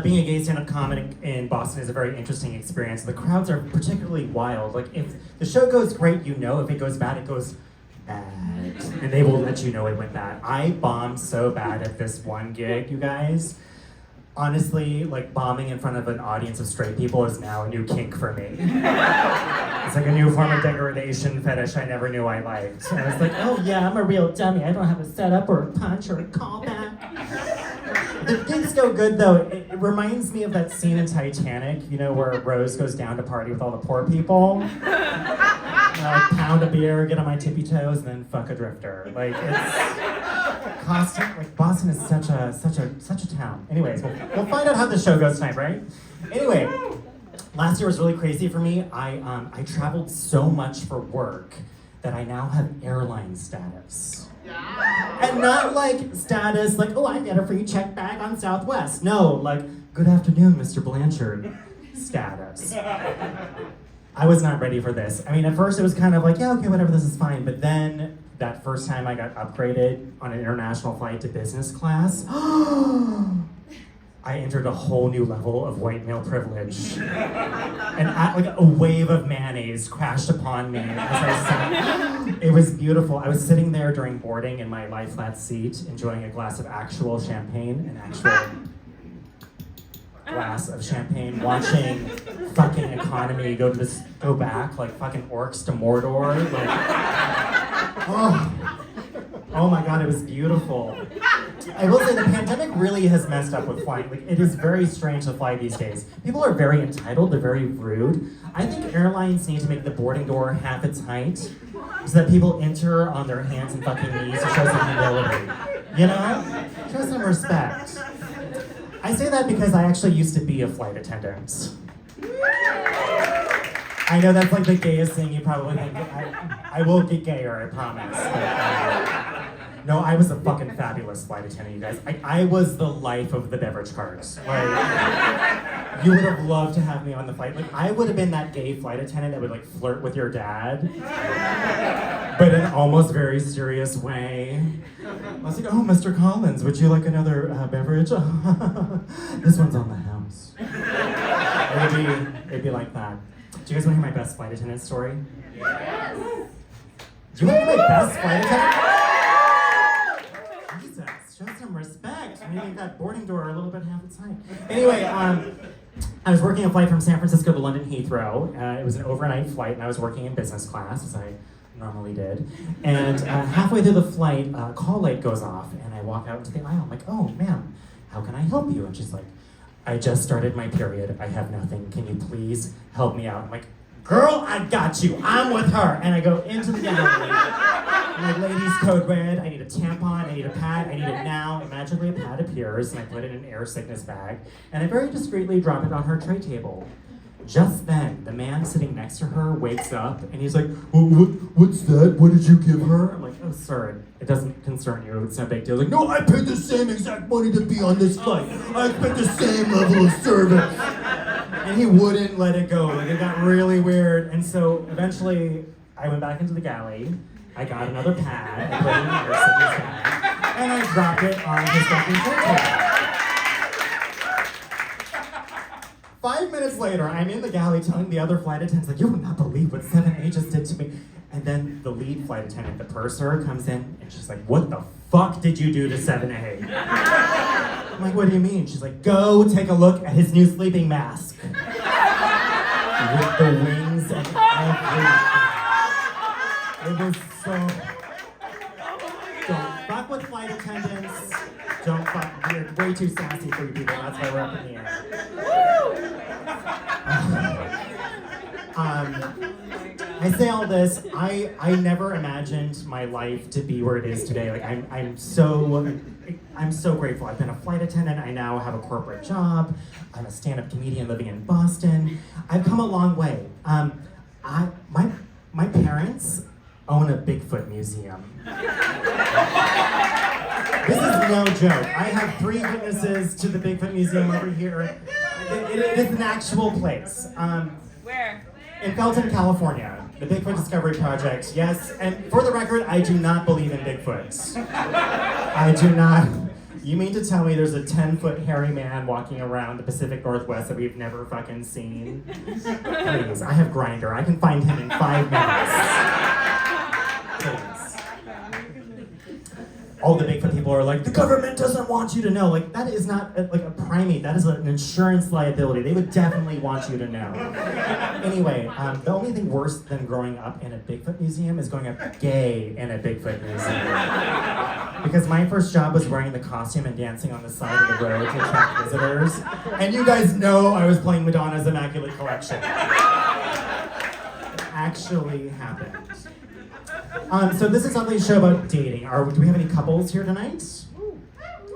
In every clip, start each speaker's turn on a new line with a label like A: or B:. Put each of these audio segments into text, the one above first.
A: Being a gay stand-up comic in Boston is a very interesting experience. The crowds are particularly wild. Like, if the show goes great, you know. If it goes bad, it goes bad. And they will let you know it went bad. I bombed so bad at this one gig, you guys. Honestly, like, bombing in front of an audience of straight people is now a new kink for me. It's like a new form of degradation fetish I never knew I liked. And I was like, oh yeah, I'm a real dummy. I don't have a setup or a punch or a callback. The gigs go good though. It reminds me of that scene in Titanic, you know, where Rose goes down to party with all the poor people. Pound a beer, get on my tippy toes, and then fuck a drifter. Like, it's constant. Like, Boston is such a town. Anyways, we'll find out how the show goes tonight, right? Anyway, last year was really crazy for me. I traveled so much for work that I now have airline status. And not like status like, oh, I get a free check bag on Southwest. No, like, good afternoon, Mr. Blanchard status. I was not ready for this. I mean, at first it was kind of like, yeah, okay, whatever, this is fine. But then that first time I got upgraded on an international flight to business class, I entered a whole new level of white male privilege. And like a wave of mayonnaise crashed upon me as I sat. It was beautiful. I was sitting there during boarding in my lie flat seat, enjoying a glass of actual champagne, an actual glass of champagne, watching fucking economy go back like fucking orcs to Mordor. Like, oh my god, it was beautiful. I will say the pandemic really has messed up with flying. Like, it is very strange to fly these days. People are very entitled, they're very rude. I think airlines need to make the boarding door half its height so that people enter on their hands and fucking knees to show some humility. You know? Show some respect. I say that because I actually used to be a flight attendant. I know that's like the gayest thing you probably think. I will get gayer, I promise. But, no, I was a fucking fabulous flight attendant, you guys. I was the life of the beverage carts. Like, you would have loved to have me on the flight. Like, I would have been that gay flight attendant that would like flirt with your dad, but in an almost very serious way. I was like, oh, Mr. Collins, would you like another beverage? This one's on the house. It'd be like that. Do you guys want to hear my best flight attendant story? Yes! Do you want to hear my best flight attendant? Jesus, show some respect. Making that boarding door a little bit half its height. Anyway, I was working a flight from San Francisco to London Heathrow. It was an overnight flight, and I was working in business class, as I normally did. And halfway through the flight, call light goes off, and I walk out into the aisle. I'm like, oh, ma'am, how can I help you? And she's like, I just started my period. I have nothing. Can you please help me out? I'm like, girl, I got you. I'm with her. And I go into the gallery. I'm like, ladies, code red. I need a tampon. I need a pad. I need it now. And magically a pad appears, and I put it in an air sickness bag. And I very discreetly drop it on her tray table. Just then, the man sitting next to her wakes up, and he's like, what's that? What did you give her? I'm like, oh, sir, it doesn't concern you. It's no big deal. Like, no, I paid the same exact money to be on this flight. I expect the same level of service. And he wouldn't let it go. Like, it got really weird. And so, eventually, I went back into the galley. I got another pad, I put it in the air sickness bag, and I dropped it on his fucking tray table. 5 minutes later, I'm in the galley telling the other flight attendants, like, you would not believe what 7A just did to me. And then the lead flight attendant, the purser, comes in, and she's like, what the fuck did you do to 7A? I'm like, what do you mean? She's like, go take a look at his new sleeping mask. With the wings and everything. It was so... Don't fuck with flight attendants. Don't fuck. You're way too sassy for you people. That's why we're up in the air. I say all this. I never imagined my life to be where it is today. Like I'm so grateful. I've been a flight attendant. I now have a corporate job. I'm a stand-up comedian living in Boston. I've come a long way. My parents own a Bigfoot museum. This is no joke. I have 3 witnesses to the Bigfoot Museum over here. It is an actual place.
B: Where?
A: In Felton, California. The Bigfoot Discovery Project. Yes, and for the record, I do not believe in Bigfoots. I do not. You mean to tell me there's a 10-foot hairy man walking around the Pacific Northwest that we've never fucking seen? Please, I have Grindr. I can find him in 5 minutes. Please. All the Bigfoot people are like, the government doesn't want you to know. Like, that is not like a primate. That is an insurance liability. They would definitely want you to know. Anyway, the only thing worse than growing up in a Bigfoot museum is going up gay in a Bigfoot museum. Because my first job was wearing the costume and dancing on the side of the road to attract visitors. And you guys know I was playing Madonna's Immaculate Collection. It actually happened. So this is obviously a show about dating. Do we have any couples here tonight?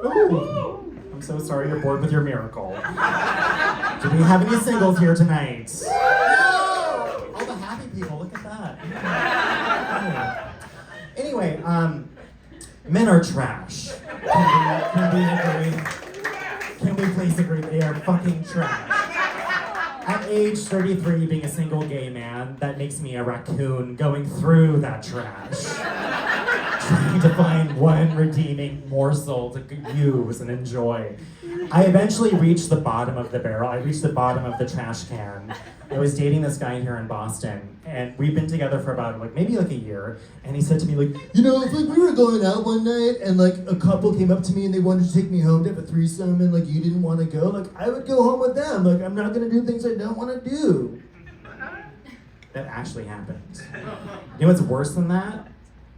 A: Ooh. I'm so sorry you're bored with your miracle. Do we have any singles here tonight? No! All the happy people, look at that. Anyway, men are trash. Can we please agree they are fucking trash? At age 33, being a single gay man, that makes me a raccoon going through that trash. Trying to find one redeeming morsel to use and enjoy. I eventually reached the bottom of the barrel. I reached the bottom of the trash can. I was dating this guy here in Boston, and we've been together for about maybe a year, and he said to me if we were going out one night and a couple came up to me and they wanted to take me home to have a threesome and you didn't want to go, I would go home with them. I'm not gonna do things I don't want to do. That actually happened. You know what's worse than that?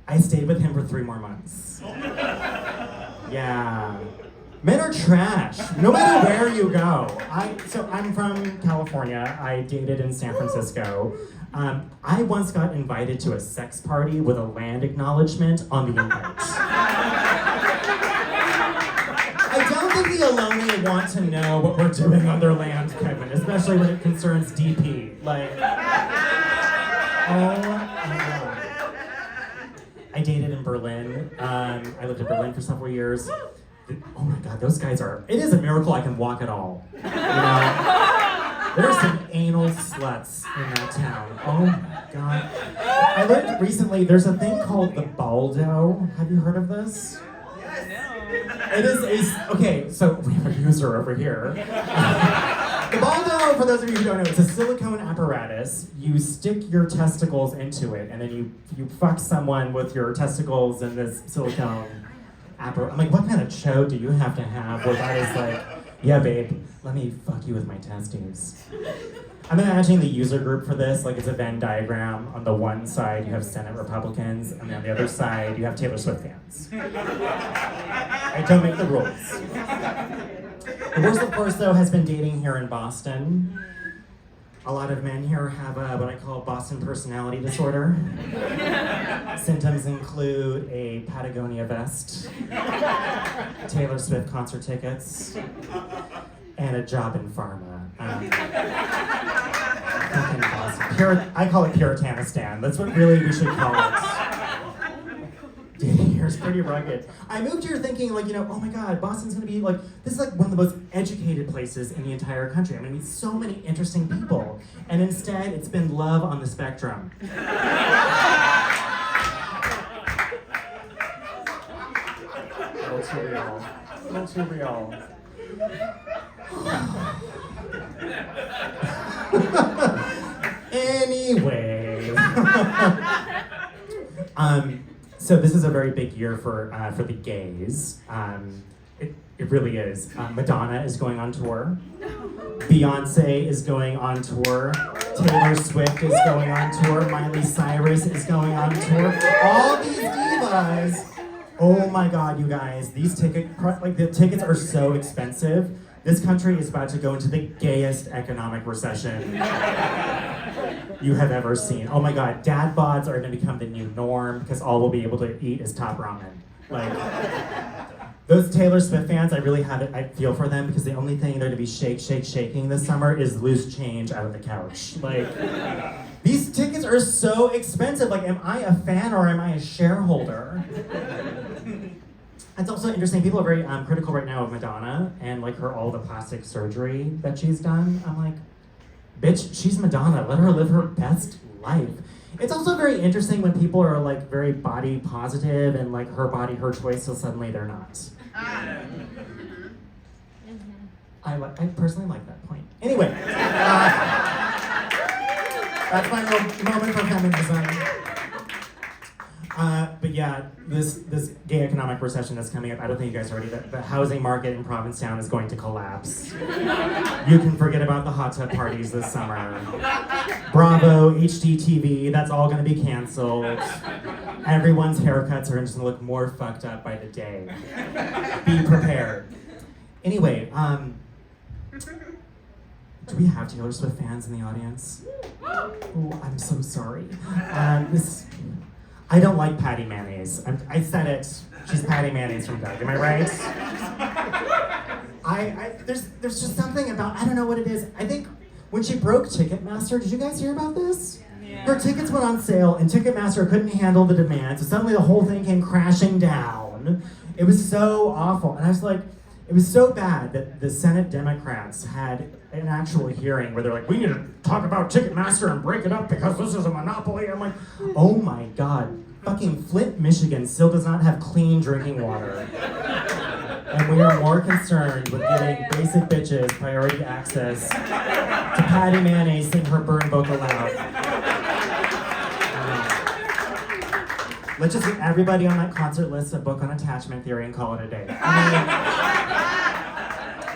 A: I stayed with him for 3 more months. Yeah. Men are trash, no matter where you go. I'm from California. I dated in San Francisco. I once got invited to a sex party with a land acknowledgement on the invite. I don't think the Ohlone want to know what we're doing on their land, Kevin, especially when it concerns DP. Oh my God. I dated in Berlin. I lived in Berlin for several years. Oh my God, those guys it is a miracle I can walk at all. There's some anal sluts in that town. Oh my God. I learned recently, there's a thing called the baldo. Have you heard of this? Yes. It is okay, so we have a user over here. The baldo, for those of you who don't know, it's a silicone apparatus. You stick your testicles into it, and then you fuck someone with your testicles in this silicone apparatus. I'm like, what kind of show do you have to have where that is yeah, babe, let me fuck you with my testes. I'm imagining the user group for this, it's a Venn diagram. On the one side, you have Senate Republicans, and then on the other side, you have Taylor Swift fans. I don't make the rules. The worst, of course, though, has been dating here in Boston. A lot of men here have what I call Boston personality disorder. Symptoms include a Patagonia vest, Taylor Swift concert tickets, and a job in pharma. Fucking Boston. I call it Puritanistan. That's what really we should call it. Dating here is pretty rugged. I moved here thinking oh my God, Boston's gonna be this is one of the most educated places in the entire country. I'm gonna meet so many interesting people. And instead, it's been love on the spectrum. A little too real. A little too real. Anyway. So this is a very big year for the gays. It really is. Madonna is going on tour. Beyonce is going on tour. Taylor Swift is going on tour. Miley Cyrus is going on tour. All these divas. Oh my God, you guys! These the tickets are so expensive. This country is about to go into the gayest economic recession you have ever seen. Oh my God, dad bods are going to become the new norm because all we'll be able to eat is top ramen. Those Taylor Swift fans, I feel for them because the only thing they're going to be shaking this summer is loose change out of the couch. These tickets are so expensive. Am I a fan or am I a shareholder? It's also interesting, people are very critical right now of Madonna and all the plastic surgery that she's done. I'm bitch, she's Madonna, let her live her best life. It's also very interesting when people are like very body positive and like her body, her choice, so suddenly they're not. I personally like that point. Anyway, that's my moment for feminism. But yeah, this gay economic recession that's coming up, I don't think you guys are ready. The housing market in Provincetown is going to collapse. You can forget about the hot tub parties this summer. Bravo, HGTV, that's all going to be canceled. Everyone's haircuts are just going to look more fucked up by the day. Be prepared. Anyway, do we have Taylor Swift fans in the audience? Oh, I'm so sorry. I don't like Patty Mayonnaise. I said it. She's Patty Mayonnaise from Doug. Am I right? There's just something about, I don't know what it is. I think when she broke Ticketmaster, did you guys hear about this? Yeah. Her tickets went on sale and Ticketmaster couldn't handle the demand, so suddenly the whole thing came crashing down. It was so awful. And I was like, it was so bad that the Senate Democrats had an actual hearing where they're like, we need to talk about Ticketmaster and break it up because this is a monopoly. I'm like, oh my God, fucking Flint, Michigan still does not have clean drinking water. And we are more concerned with getting basic bitches priority access to Patty Mayonnaise sing her burn vocal out. Let's just get everybody on that concert list a book on attachment theory and call it a day.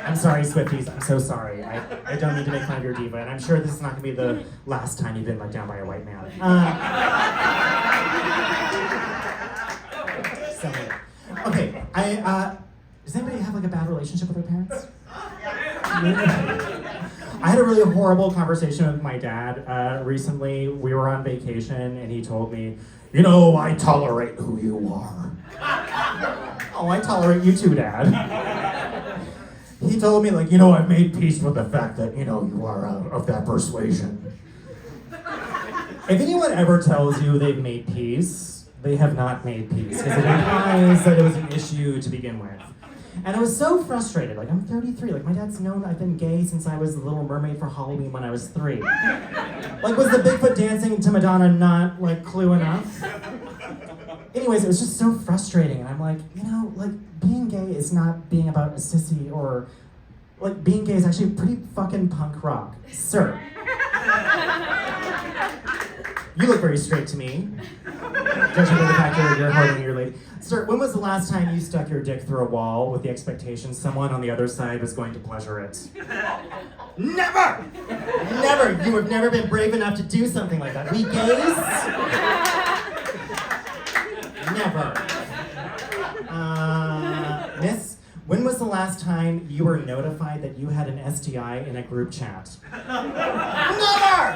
A: I'm sorry, Swifties. I'm so sorry. I don't need to make fun of your diva, and I'm sure this is not going to be the last time you've been let down by a white man. Okay. Does anybody have like a bad relationship with their parents? I had a really horrible conversation with my dad recently. We were on vacation, and he told me, you know, I tolerate who you are. Oh, I tolerate you too, Dad. He told me, like, you know, I've made peace with the fact that, you know, you are of that persuasion. If anyone ever tells you they've made peace, they have not made peace, because it implies that it was an issue to begin with. And I was so frustrated. Like, I'm 33. Like, my dad's known I've been gay since I was the Little Mermaid for Halloween when I was 3. Like, was the Bigfoot dancing to Madonna not, like, clue enough? Anyways, it was just so frustrating. And I'm like, you know, like, being gay is not being about a sissy or... Like, being gay is actually pretty fucking punk rock. Sir. You look very straight to me. Judging by the fact that you're harder than your lady. Sir, when was the last time you stuck your dick through a wall with the expectation someone on the other side was going to pleasure it? Never! Never! You have never been brave enough to do something like that. We gays? Never. Miss, when was the last time you were notified that you had an STI in a group chat? Never!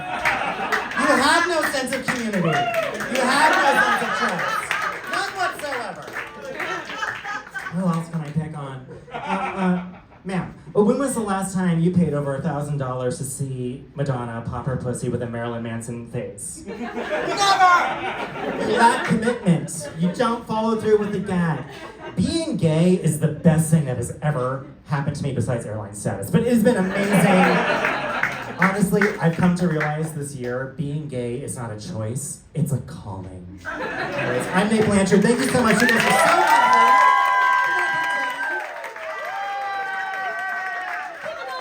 A: You have no sense of community. You have no sense of trust. None whatsoever. Who else can I pick on? Ma'am, when was the last time you paid over $1,000 to see Madonna pop her pussy with a Marilyn Manson face? Never! You lack commitment. You don't follow through with the gag. Being gay is the best thing that has ever happened to me besides airline status. But it has been amazing. Honestly, I've come to realize this year, being gay is not a choice, it's a calling. Anyways, I'm Nate Blanchard. Thank you so much. You guys are so lovely.